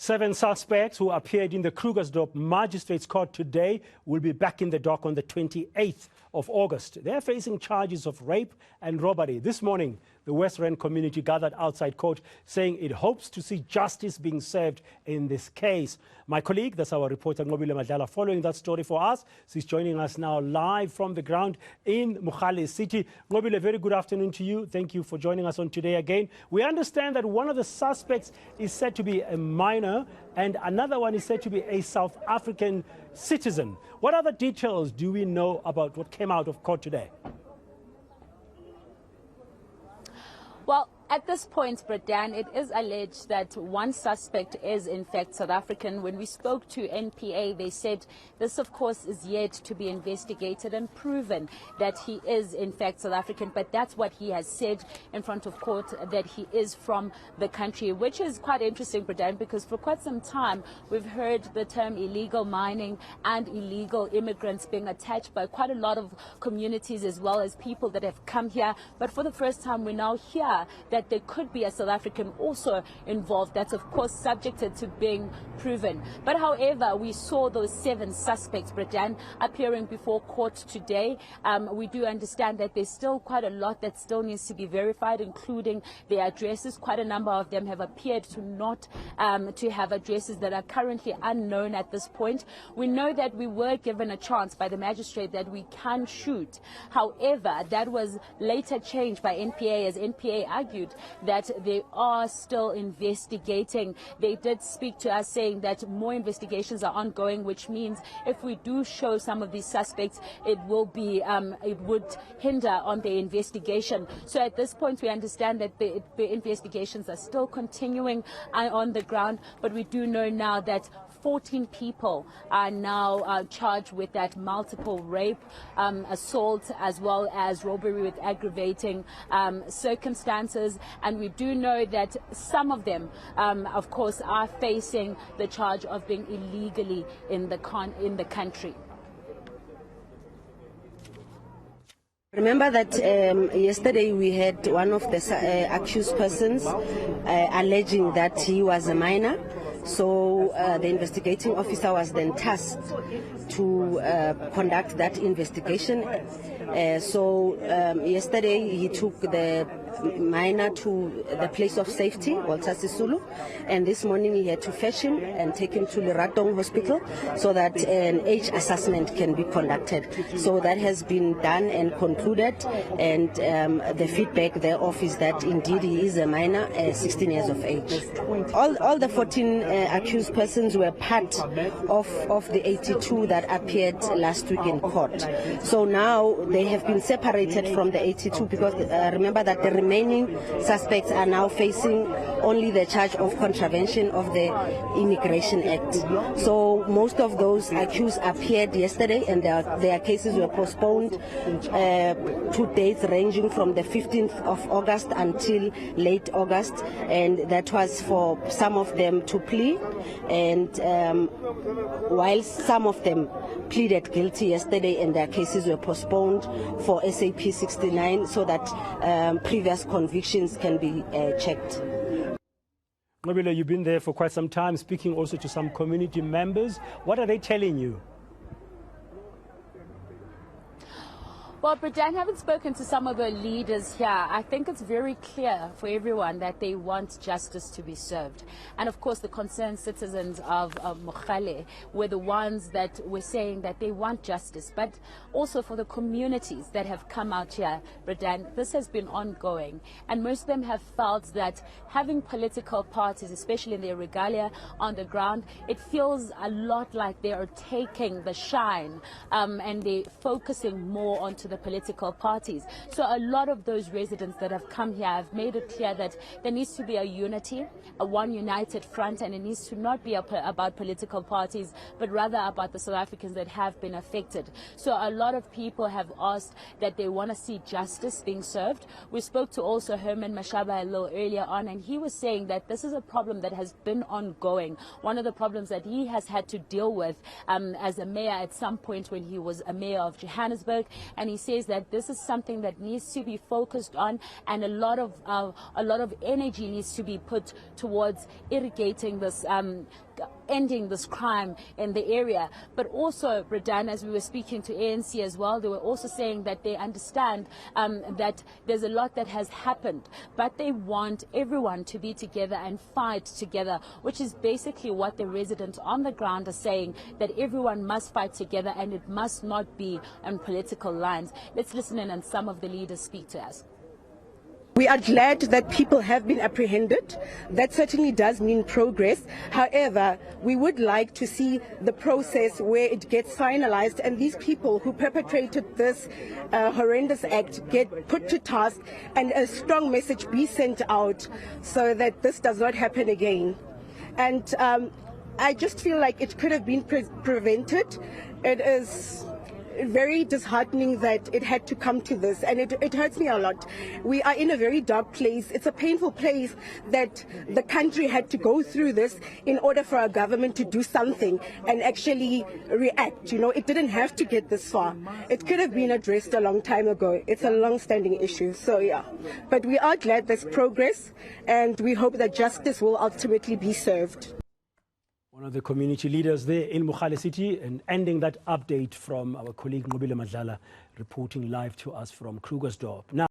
7 suspects who appeared in the Krugersdorp Magistrates Court today will be back in the dock on the 28th of August. They are facing charges of rape and robbery. This morning, the West Rand community gathered outside court saying it hopes to see justice being served in this case. My colleague, that's our reporter Nqobile Madlala, following that story for us. She's joining us now live from the ground in Mogale City. Nqobile, very good afternoon to you. Thank you for joining us on Today Again. We understand that one of the suspects is said to be a minor and another one is said to be a South African citizen. What other details do we know about what came out of court today? Well, at this point, Dan, it is alleged that one suspect is in fact South African. When we spoke to NPA, they said this, of course, is yet to be investigated and proven that he is in fact South African. But that's what he has said in front of court, that he is from the country, which is quite interesting, Dan, because for quite some time we've heard the term illegal mining and illegal immigrants being attached by quite a lot of communities as well as people that have come here. But for the first time, we now hear that there could be a South African also involved. That's, of course, subjected to being proven. But however, we saw those 7 suspects, Dan, appearing before court today. We do understand that there's still quite a lot that still needs to be verified, including their addresses. Quite a number of them have appeared to not to have addresses that are currently unknown at this point. We know that we were given a chance by the magistrate that we can shoot. However, that was later changed by NPA, as NPA argued that they are still investigating. They did speak to us saying that more investigations are ongoing, which means if we do show some of these suspects, it will be it would hinder on the investigation. So at this point, we understand that the investigations are still continuing on the ground, but we do know now that 14 people are now charged with that multiple rape, assault, as well as robbery with aggravating circumstances. And we do know that some of them, of course, are facing the charge of being illegally in the country. Remember that yesterday we had one of the accused persons alleging that he was a minor. So the investigating officer was then tasked to conduct that investigation. Yesterday he took the minor to the place of safety, Walter Sisulu, and this morning he had to fetch him and take him to the Ratong Hospital so that an age assessment can be conducted. So that has been done and concluded, and the feedback thereof is that indeed he is a minor, 16 years of age. All the 14 accused persons were part of the 82 that appeared last week in court. So now they have been separated from the 82 because remember that the remaining suspects are now facing only the charge of contravention of the Immigration Act. So most of those accused appeared yesterday, and their cases were postponed to dates ranging from the 15th of August until late August, and that was for some of them to plead, and while some of them pleaded guilty yesterday, and their cases were postponed for SAP 69 so that previous convictions can be checked. Nqobile, you've been there for quite some time, speaking also to some community members. What are they telling you? Well, Dan, having spoken to some of the leaders here, I think it's very clear for everyone that they want justice to be served. And of course, the concerned citizens of Mogale were the ones that were saying that they want justice, but also for the communities that have come out here, Dan, this has been ongoing. And most of them have felt that having political parties, especially in their regalia on the ground, it feels a lot like they are taking the shine and they're focusing more onto the political parties. So a lot of those residents that have come here have made it clear that there needs to be a unity, a one united front, and it needs to not be about political parties, but rather about the South Africans that have been affected. So a lot of people have asked that they want to see justice being served. We spoke to also Herman Mashaba a little earlier on, and he was saying that this is a problem that has been ongoing. One of the problems that he has had to deal with as a mayor at some point when he was a mayor of Johannesburg, and he says that this is something that needs to be focused on, and a lot of energy needs to be put towards irrigating this, ending this crime in the area. But also, Bredan, as we were speaking to ANC as well, they were also saying that they understand that there's a lot that has happened, but they want everyone to be together and fight together, which is basically what the residents on the ground are saying, that everyone must fight together and it must not be on political lines. Let's listen in and some of the leaders speak to us. We are glad that people have been apprehended. That certainly does mean progress. However, we would like to see the process where it gets finalized and these people who perpetrated this horrendous act get put to task and a strong message be sent out so that this does not happen again. And I just feel like it could have been prevented. It is very disheartening that it had to come to this, and it hurts me a lot. We are in a very dark place. It's a painful place that the country had to go through this in order for our government to do something and actually react. You know, it didn't have to get this far. It could have been addressed a long time ago. It's a long-standing issue, so yeah. But we are glad there's progress, and we hope that justice will ultimately be served. One of the community leaders there in Nqobile City, and ending that update from our colleague Nqobile Madlala, reporting live to us from Krugersdorp. Now,